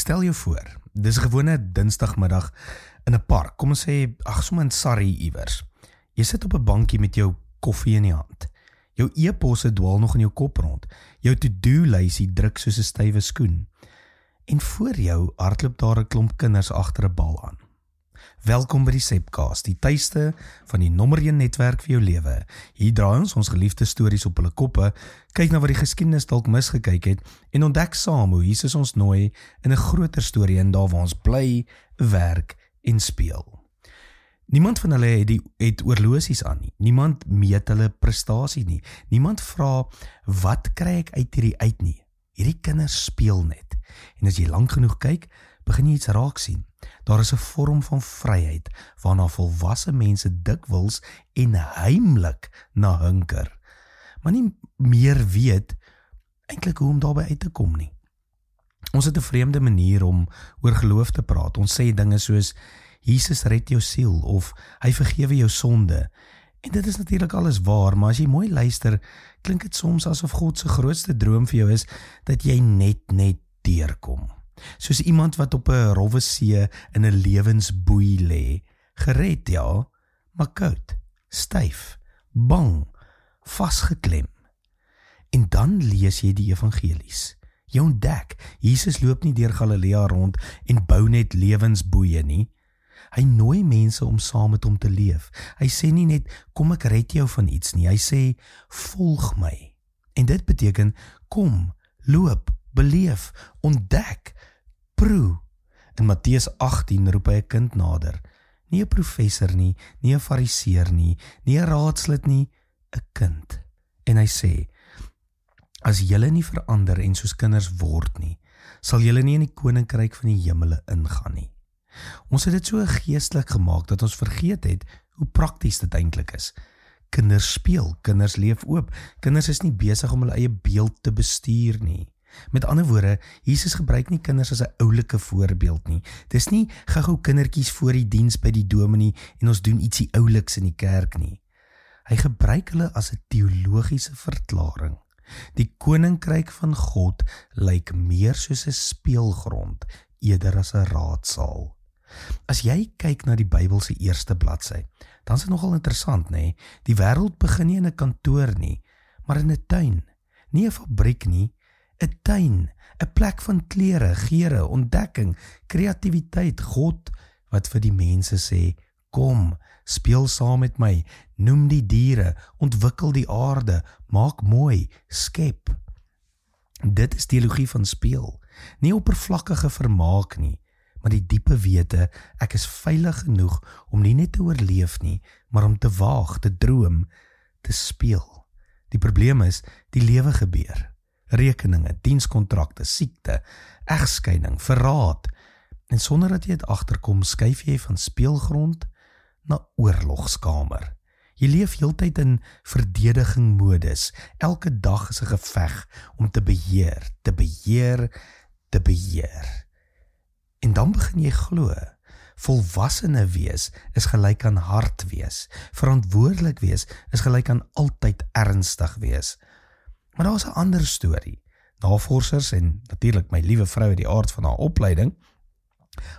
Stel jou voor, dis 'n gewone dinsdagmiddag in 'n park, kom ons sê, sommer in Surrey iewers. Jy sit op 'n bankie met jou koffie in die hand. Jou e-posse dwaal nog in jou kop rond. Jou to-do-lysie druk soos 'n stywe skoen. En voor jou hardloop daar 'n klomp kinders agter 'n bal aan. Welkom by die Sepcast, die tuiste van die nommer 1 netwerk vir jou lewe. Hier draai ons geliefde stories op hulle koppe, kyk na wat die geskiedenis dalk misgekyk het en ontdek saam hoe Jesus ons nooi in 'n groter storie in daar waar ons bly, werk en speel. Niemand van hulle het oorlosies aan nie. Niemand meet hulle prestasie nie. Niemand vra, wat kry ek uit hierdie uit nie. Hierdie kinders speel net. En as jy lank genoeg kyk, begin jy iets raak sien. Daar is 'n vorm van vryheid, waarna volwasse mense dikwels en heimlik na hunker. Maar nie meer weet, eintlik hoe om daarby uit te kom nie. Ons het 'n vreemde manier om oor geloof te praat. Ons sê dinge soos, Jesus red jou siel, of hy vergewe jou sonde. En dit is natuurlik alles waar, maar as jy mooi luister, klink dit soms asof God se grootste droom vir jou is, dat jy net deurkom. Soos iemand wat op 'n rowwe see in 'n lewensboei lê, gered ja, maar koud, styf, bang, vasgeklem. En dan lees jy die evangelies. Jy ontdek, Jesus loop nie deur Galilea rond en bou net lewensboeie nie. Hy nooi mense om saam met hom te leef. Hy sê nie net, kom ek red jou van iets nie. Hy sê, volg my. En dit beteken, kom, loop, beleef, ontdek, proe. In Matteus 18 roep hy 'n kind nader. Nie 'n professor nie, nie 'n fariseer nie, nie 'n raadslid nie, 'n kind. En hy sê, as julle nie verander en soos kinders word nie, sal julle nie in die koninkryk van die hemele ingaan nie. Ons het dit so geestelik gemaak dat ons vergeet het hoe prakties dit eintlik is. Kinders speel, kinders leef oop, kinders is nie besig om hulle eie beeld te bestuur nie. Met ander woorde, Jesus gebruik nie kinders as 'n oulike voorbeeld nie. Dis nie gou kindertjies voor die diens by die dominee en ons doen ietsie ouliks in die kerk nie. Hy gebruik hulle as 'n teologiese verklaring. Die koninkryk van God lyk meer soos 'n speelgrond eerder as 'n raadsaal. As jy kyk na die Bybel se eerste bladsy, dan is dit nogal interessant, nê? Die wêreld begin nie in 'n kantoor nie, maar in 'n tuin. Nie 'n fabriek nie, 'n tuin, 'n plek van kleure, geure, ontdekking, kreatiwiteit, God wat vir die mense sê, kom, speel saam met my, noem die diere, ontwikkel die aarde, maak mooi, skep. Dit is teologie van speel, nie oppervlakkige vermaak nie, maar die diepe wete, ek is veilig genoeg om nie net te oorleef nie, maar om te waag, te droom, te speel. Die probleem is, die lewe gebeur. Rekeninge, dienskontrakte, siekte, egskeiding, verraad. En sonder dat jy dit agterkom, skuif jy van speelgrond na oorlogskamer. Jy leef heeltyd in verdediging modus. Elke dag is 'n geveg om te beheer, te beheer, te beheer. En dan begin jy glo, volwassene wees is gelyk aan hard wees, verantwoordelik wees is gelyk aan altyd ernstig wees. Maar daar is 'n ander storie. Navorsers en natuurlik my liewe vrou uit die aard van haar opleiding,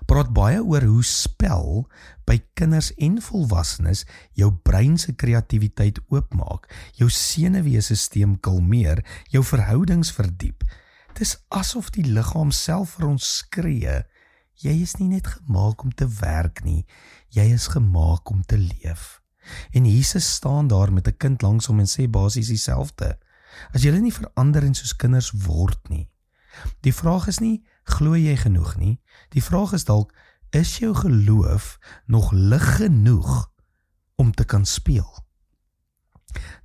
praat baie oor hoe spel by kinders en volwassenes jou brein se kreatiwiteit oopmaak, jou senuweestelsel kalmeer, jou verhoudings verdiep. Dit is asof die liggaam self vir ons skree, jy is nie net gemaak om te werk nie, jy is gemaak om te leef. En Jesus staan daar met 'n kind langs hom en sê basies dieselfde. As julle nie verander en soos kinders word nie. Die vraag is nie, glo jy genoeg nie? Die vraag is dalk, is jou geloof nog lig genoeg om te kan speel?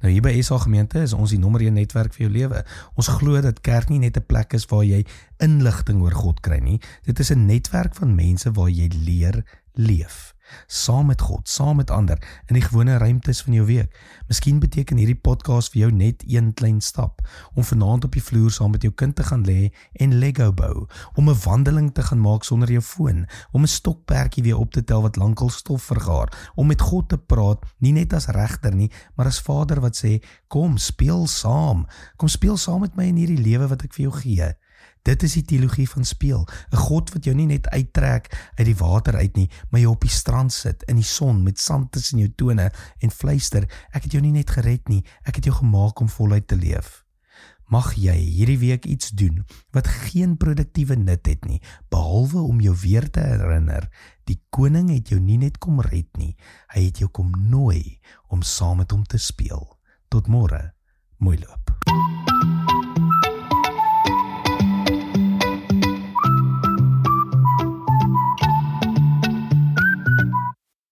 Nou hier by SA Gemeente is ons die nommer 1 netwerk vir jou lewe. Ons glo dat kerk nie net 'n plek is waar jy inligting oor God kry nie. Dit is 'n netwerk van mense waar jy leer leef. Saam met God, saam met ander, in die gewone ruimtes van jou week. Miskien beteken hierdie podcast vir jou net een klein stap, om vanaand op die vloer saam met jou kind te gaan lê en Lego bou, om 'n wandeling te gaan maak sonder jou foon, om 'n stokperdjie weer op te tel wat lankal stof vergaar, om met God te praat, nie net as regter nie, maar as Vader wat sê, kom speel saam met my in hierdie lewe wat ek vir jou gee. Dit is die teologie van speel, 'n God wat jou nie net uittrek uit die water uit nie, maar jou op die strand sit, in die son, met sand tussen jou tone en fluister, ek het jou nie net gered nie, ek het jou gemaak om voluit te leef. Mag jy hierdie week iets doen wat geen produktiewe nut het nie, behalwe om jou weer te herinner, die koning het jou nie net kom red nie, hy het jou kom nooi om saam met hom te speel. Tot môre, mooi loop.